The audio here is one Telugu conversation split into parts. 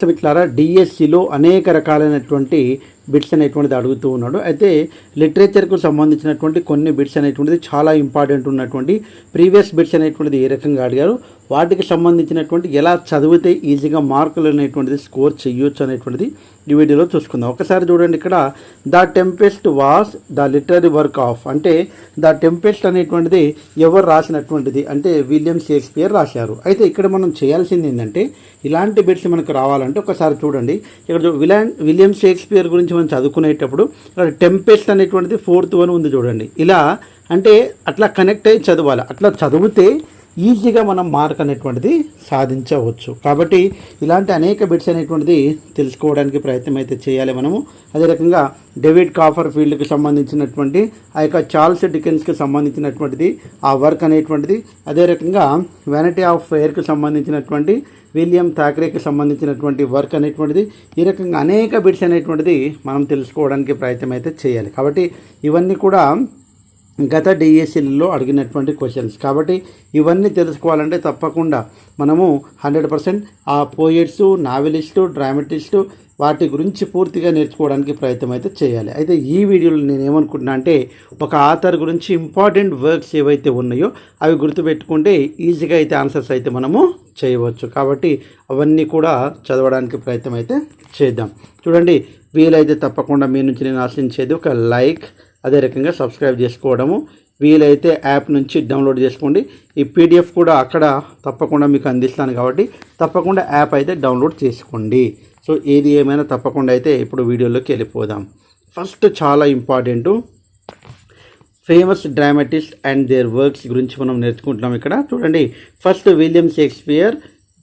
మిత్రులారా, డిఎస్సిలో అనేక రకాలైనటువంటి బిట్స్ అనేటువంటిది అడుగుతూ ఉన్నాడు. అయితే లిటరేచర్కు సంబంధించినటువంటి కొన్ని బిట్స్ అనేటువంటిది చాలా ఇంపార్టెంట్ ఉన్నటువంటి ప్రీవియస్ బిట్స్ అనేటువంటిది ఏ రకంగా అడిగారు, వాటికి సంబంధించినటువంటి ఎలా చదివితే ఈజీగా మార్కులు అనేటువంటిది స్కోర్ చేయొచ్చు అనేటువంటిది ఈ వీడియోలో చూసుకుందాం. ఒకసారి చూడండి, ఇక్కడ the tempest was the literary work of, అంటే ద టెంపెస్ట్ అనేటువంటిది ఎవరు రాసినటువంటిది అంటే విలియం షేక్స్పియర్ రాశారు. అయితే ఇక్కడ మనం చేయాల్సింది ఏంటంటే, ఇలాంటి బిట్స్ మనకు రావాలంటే ఒకసారి చూడండి, ఇక్కడ విలియం షేక్స్పియర్ గురించి మనం చదువుకునేటప్పుడు టెంపెస్ట్ అనేటువంటిది 4th వన్ ఉంది చూడండి. ఇలా అంటే అట్లా కనెక్ట్ అయ్యి చదవాలి, అట్లా చదివితే ఈజీగా మనం మార్క్ అనేటువంటిది సాధించవచ్చు. కాబట్టి ఇలాంటి అనేక బిట్స్ అనేటువంటిది తెలుసుకోవడానికి ప్రయత్నం అయితే చేయాలి మనము. అదే రకంగా డేవిడ్ కాపర్ఫీల్డ్కి సంబంధించినటువంటి ఆ యొక్క చార్ల్స్ డికెన్స్కి సంబంధించినటువంటిది ఆ వర్క్ అనేటువంటిది, అదే రకంగా వ్యానిటీ ఆఫ్ ఫెయిర్కి సంబంధించినటువంటి విలియం థాకరేకి సంబంధించినటువంటి వర్క్ అనేటువంటిది, ఈ రకంగా అనేక బిట్స్ అనేటువంటిది మనం తెలుసుకోవడానికి ప్రయత్నం అయితే చేయాలి. కాబట్టి ఇవన్నీ కూడా గత డిఎస్సిలో అడిగినటువంటి క్వశ్చన్స్. కాబట్టి ఇవన్నీ తెలుసుకోవాలంటే తప్పకుండా మనము 100% ఆ పోయిట్స్, నావెలిస్టు, డ్రామటిస్టు వాటి గురించి పూర్తిగా నేర్చుకోవడానికి ప్రయత్నం అయితే చేయాలి. అయితే ఈ వీడియోలో నేను ఏమనుకుంటున్నా అంటే, ఒక ఆథర్ గురించి ఇంపార్టెంట్ వర్క్స్ ఏవైతే ఉన్నాయో అవి గుర్తుపెట్టుకుంటే ఈజీగా అయితే ఆన్సర్స్ అయితే మనము చేయవచ్చు. కాబట్టి అవన్నీ కూడా చదవడానికి ప్రయత్నం అయితే చేద్దాం. చూడండి, వీలైతే తప్పకుండా మీ నుంచి నేను ఆశించేది ఒక లైక్, అదే రకంగా సబ్స్క్రైబ్ చేసుకోవడము, వీలైతే యాప్ నుంచి డౌన్లోడ్ చేసుకోండి. ఈ పీడిఎఫ్ కూడా అక్కడ తప్పకుండా మీకు అందిస్తాను కాబట్టి తప్పకుండా యాప్ అయితే డౌన్లోడ్ చేసుకోండి. సో ఏది ఏమైనా తప్పకుండా అయితే ఇప్పుడు వీడియోలోకి వెళ్ళిపోదాం. ఫస్ట్ చాలా important famous dramatist and there works గురించి మనం నేర్చుకుంటున్నాం. ఇక్కడ చూడండి, ఫస్ట్ విలియం షేక్స్పియర్.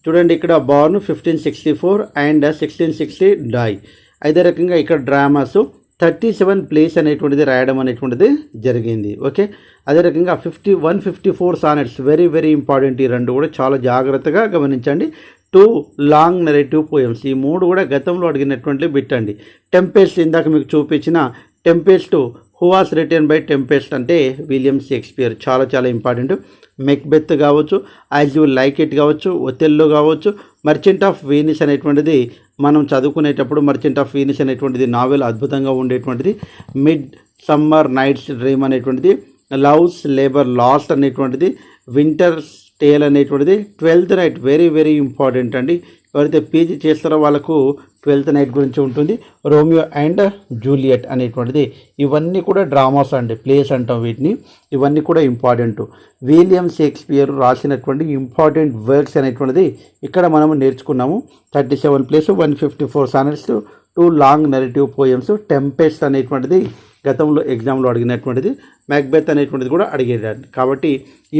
చూడండి, ఇక్కడ బార్న్ 1564 అండ్ 1660 డై. అదే రకంగా ఇక్కడ డ్రామాసు 37 ప్లేస్ అనేటువంటిది రాయడం అనేటువంటిది జరిగింది. ఓకే, అదే రకంగా 154 సానెట్స్, వెరీ వెరీ ఇంపార్టెంట్. ఈ రెండు కూడా చాలా జాగ్రత్తగా గమనించండి. 2 లాంగ్ నెరేటివ్ పోయమ్స్, ఈ 3 కూడా గతంలో అడిగినటువంటి బిట్ అండి. టెంపెస్ట్, ఇందాక మీకు చూపించిన tempest, who was written by tempest అంటే విలియం షేక్స్పియర్, చాలా చాలా ఇంపార్టెంట్. మెక్బెత్ కావచ్చు, యాజ్ యూ లైక్ ఇట్ కావచ్చు, ఒథెల్లో కావచ్చు, మర్చెంట్ ఆఫ్ వీనిస్ అనేటువంటిది మనం చదువుకునేటప్పుడు మర్చెంట్ ఆఫ్ వీనిస్ అనేటువంటిది నావెల్ అద్భుతంగా ఉండేటువంటిది. మిడ్ సమ్మర్ నైట్స్ డ్రీమ్ అనేటువంటిది, లవ్స్ లేబర్ లాస్ట్ అనేటువంటిది, వింటర్ టేల్ అనేటువంటిది, 12th night very very important అండి. ఎవరైతే పీజీ చేస్తారో వాళ్ళకు 12th నైట్ గురించి ఉంటుంది. రోమియో అండ్ జూలియట్ అనేటువంటిది, ఇవన్నీ కూడా డ్రామాస్ అండి, ప్లేస్ అంటాం వీటిని. ఇవన్నీ కూడా ఇంపార్టెంట్. విలియం షేక్స్పియర్ రాసినటువంటి ఇంపార్టెంట్ వర్క్స్ అనేటువంటిది ఇక్కడ మనము నేర్చుకున్నాము. 37 place, 154 సానెట్స్, 2 long narrative poems, tempest అనేటువంటిది గతంలో ఎగ్జామ్లో అడిగినటువంటిది, మ్యాక్బెత్ అనేటువంటిది కూడా అడిగేదాన్ని. కాబట్టి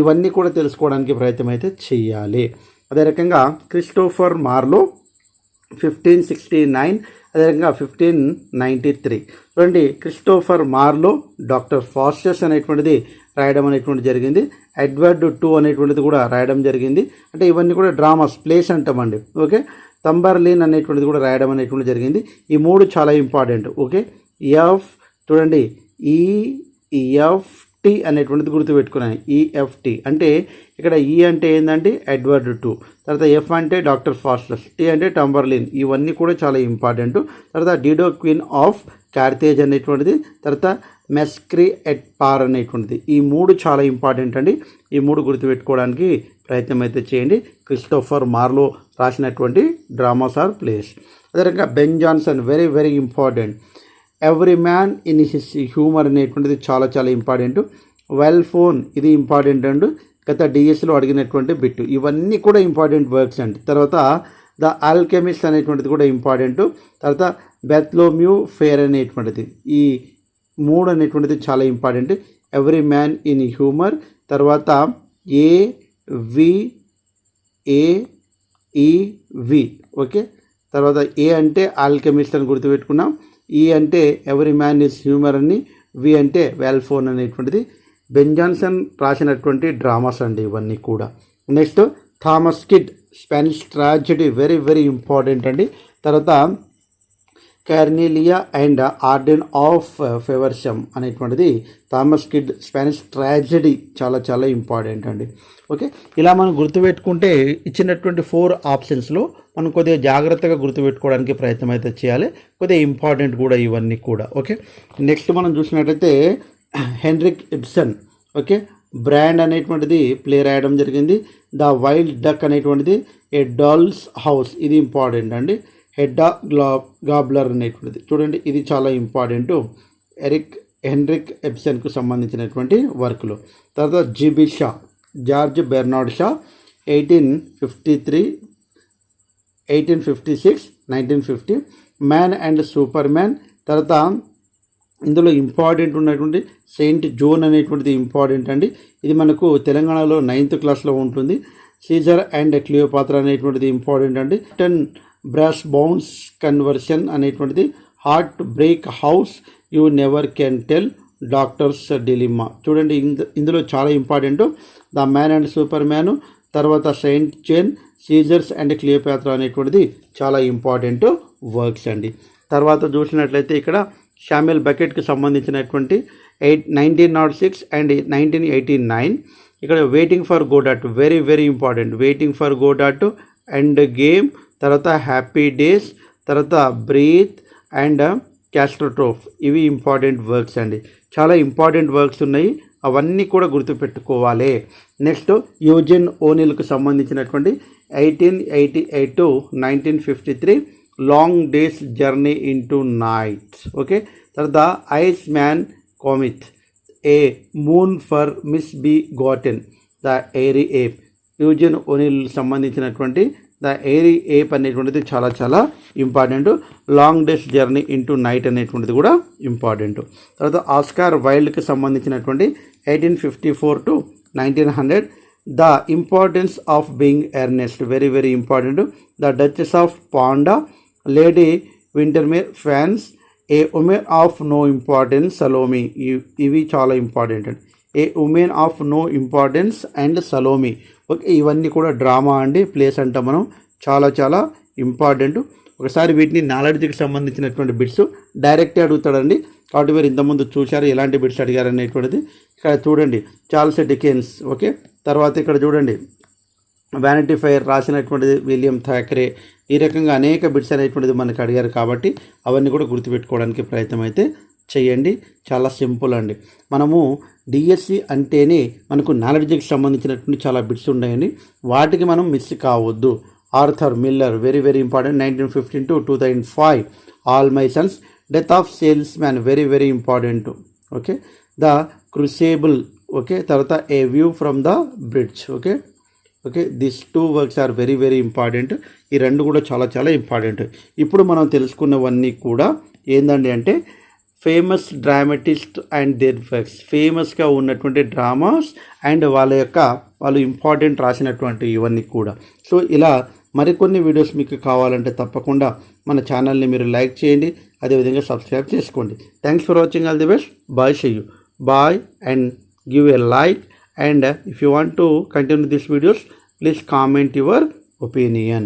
ఇవన్నీ కూడా తెలుసుకోవడానికి ప్రయత్నం అయితే చేయాలి. అదే రకంగా క్రిస్టోఫర్ మార్లో 1569, అదే రకంగా 1593. చూడండి, క్రిస్టోఫర్ మార్లో డాక్టర్ ఫాస్టస్ అనేటువంటిది రాయడం అనేటువంటిది జరిగింది. ఎడ్వర్డ్ 2 అనేటువంటిది కూడా రాయడం జరిగింది. అంటే ఇవన్నీ కూడా డ్రామాస్, ప్లేస్ అంటామండి. ఓకే, తంబర్లిన్ అనేటువంటిది కూడా రాయడం అనేటువంటిది జరిగింది. ఈ 3 చాలా ఇంపార్టెంట్. ఓకే, చూడండి, ఈఎఫ్టి అనేటువంటిది గుర్తుపెట్టుకున్నాను. ఈఎఫ్టి అంటే ఇక్కడ ఈ అంటే ఏంటంటే ఎడ్వర్డ్ 2, తర్వాత ఎఫ్ అంటే డాక్టర్ ఫాస్టస్, టీ అంటే టంబర్లిన్, ఇవన్నీ కూడా చాలా ఇంపార్టెంట్. తర్వాత డిడో క్వీన్ ఆఫ్ కార్తేజ్ అనేటువంటిది, తర్వాత మెస్క్రీ ఎట్ పార్ అనేటువంటిది, ఈ 3 చాలా ఇంపార్టెంట్ అండి. ఈ 3 గుర్తుపెట్టుకోవడానికి ప్రయత్నం అయితే చేయండి. క్రిస్టోఫర్ మార్లో రాసినటువంటి డ్రామాస్ ఆర్ ప్లేస్. అదే రకంగా Ben Jonson, very very important. Every man in his humour అనేటువంటిది చాలా చాలా ఇంపార్టెంట్. వెల్ ఫోన్, ఇది ఇంపార్టెంట్ అండి, గత డిఎస్లో అడిగినటువంటి బిట్. ఇవన్నీ కూడా ఇంపార్టెంట్ వర్క్స్ అండి. తర్వాత ద ఆల్కెమిస్ట్ అనేటువంటిది కూడా ఇంపార్టెంట్. తర్వాత బెత్లోమ్యూ ఫేర్ అనేటువంటిది, ఈ 3 అనేటువంటిది చాలా important. Every man in humour, తర్వాత ఏవిఈవి. ఓకే, తర్వాత ఏ అంటే ఆల్కెమిస్ట్ అని గుర్తుపెట్టుకున్నాం, ఈ అంటే ఎవ్రీ మ్యాన్ ఈజ్ హ్యూమర్ అని, వి అంటే వెల్ ఫోన్ అనేటువంటిది. బెన్ జాన్సన్ రాసినటువంటి డ్రామాస్ అండి ఇవన్నీ కూడా. Next Thomas kid, Spanish tragedy, very very important అండి. తర్వాత కార్నెలియా అండ్ ఆర్డెన్ ఆఫ్ ఫెవర్షమ్ అనేటువంటిది థామస్ కిడ్ స్పానిష్ ట్రాజెడీ చాలా చాలా ఇంపార్టెంట్ అండి. ఓకే, ఇలా మనం గుర్తుపెట్టుకుంటే ఇచ్చినటువంటి 4 ఆప్షన్స్లో మనం కొద్దిగా జాగ్రత్తగా గుర్తుపెట్టుకోవడానికి ప్రయత్నం అయితే చేయాలి. కొద్దిగా ఇంపార్టెంట్ కూడా ఇవన్నీ కూడా. ఓకే, నెక్స్ట్ మనం చూసినట్టయితే హెన్రిక్ ఇబ్సన్ ఓకే బ్రాండ్ అనేటువంటిది ప్లే రాయడం జరిగింది. ద వైల్డ్ డక్ అనేటువంటిది ఏ డాల్స్ హౌస్, ఇది ఇంపార్టెంట్ అండి. హెడ్డా గాబ్లర్ అనేటువంటిది చూడండి, ఇది చాలా ఇంపార్టెంట్ హెన్రిక్ ఎబ్సన్కు సంబంధించినటువంటి వర్క్లు. తర్వాత GB Shah, George Bernard Shah 1853, 1856, 1950. Man and superman. తర్వాత ఇందులో ఇంపార్టెంట్ ఉన్నటువంటి సెయింట్ జోన్ అనేటువంటిది ఇంపార్టెంట్ అండి. ఇది మనకు తెలంగాణలో 9th క్లాస్లో ఉంటుంది. సీజర్ అండ్ క్లియోపాత్ర అనేటువంటిది ఇంపార్టెంట్ అండి. 10 బ్రాస్ బౌన్స్ కన్వర్షన్ అనేటువంటిది. Heartbreak house, you never can tell, doctor's dilemma. చూడండి ఇందులో చాలా important the man and superman, తర్వాత saint Joan, Caesar's and Cleopatra అనేటువంటిది చాలా ఇంపార్టెంట్ వర్క్స్ అండి. తర్వాత చూసినట్లయితే ఇక్కడ శామ్యుల్ బకెట్కి సంబంధించినటువంటి 1906 అండ్ 1989. ఇక్కడ waiting for Godot very very important. Waiting for Godot endgame, తర్వాత హ్యాపీ డేస్, తర్వాత బ్రీత్ అండ్ క్యాస్ట్రోట్రోఫ్, ఇవి ఇంపార్టెంట్ వర్క్స్ అండి. చాలా ఇంపార్టెంట్ వర్క్స్ ఉన్నాయి, అవన్నీ కూడా గుర్తుపెట్టుకోవాలి. నెక్స్ట్ యూజిన్ ఓనిల్కు సంబంధించినటువంటి 1888 to 1953 long day's journey into night. Okay, తర్వాత iceman cometh, a moon for misbegotten, the hairy ape. Eugene O'Neill సంబంధించినటువంటి ద ఎయిరీ ఏప్ అనేటువంటిది చాలా చాలా important. Long day's journey into night అనేటువంటిది కూడా ఇంపార్టెంట్. తర్వాత ఆస్కార్ వైల్డ్కి సంబంధించినటువంటి 1854 to 1900 the importance of being earnest, very very important. The duchess of Padua, lady Windermere fans, a woman of no importance, Salome, ఇవి చాలా ఇంపార్టెంట్ అండి. A woman of no importance and Salome. Okay, ఇవన్నీ కూడా డ్రామా అండి, ప్లేస్ అంటాం మనం, చాలా చాలా ఇంపార్టెంట్. ఒకసారి వీటిని నాలెడ్జ్కి సంబంధించినటువంటి బిట్స్ డైరెక్ట్గా అడుగుతాడండి. కాబట్టి మీరు ఇంతకుముందు చూశారు ఎలాంటి బిట్స్ అడిగారు అనేటువంటిది. ఇక్కడ చూడండి చార్లెస్ డికెన్స్. ఓకే, తర్వాత ఇక్కడ చూడండి వ్యానిటీ ఫెయిర్ రాసినటువంటిది విలియం థాకరే. ఈ రకంగా అనేక బిట్స్ అనేటువంటిది మనకు అడిగారు కాబట్టి అవన్నీ కూడా గుర్తుపెట్టుకోవడానికి ప్రయత్నం అయితే చేయండి. చాలా సింపుల్ అండి. మనము డిఎస్సి అంటేనే మనకు నాలెడ్జ్కి సంబంధించినటువంటి చాలా బిట్స్ ఉన్నాయండి, వాటికి మనం మిస్ కావద్దు. Arthur Miller very very important, 1915 to 2005. All my sons, death of salesman very very important. Okay, the crucible. Okay, తర్వాత a view from the bridge. Okay okay this 2 works are very very important. ఈ రెండు కూడా చాలా చాలా ఇంపార్టెంట్. ఇప్పుడు మనం తెలుసుకున్నవన్నీ కూడా ఏందండి అంటే famous dramatist and there works, ఫేమస్గా ఉన్నటువంటి డ్రామాస్ అండ్ వాళ్ళు ఇంపార్టెంట్ రాసినటువంటి ఇవన్నీ కూడా. సో ఇలా మరికొన్ని వీడియోస్ మీకు కావాలంటే తప్పకుండా మన ఛానల్ని మీరు లైక్ చేయండి, అదేవిధంగా సబ్స్క్రైబ్ చేసుకోండి. Thanks for watching, all the best, bye, see you, bye, and give a like, and if you want to continue these videos, please comment your opinion.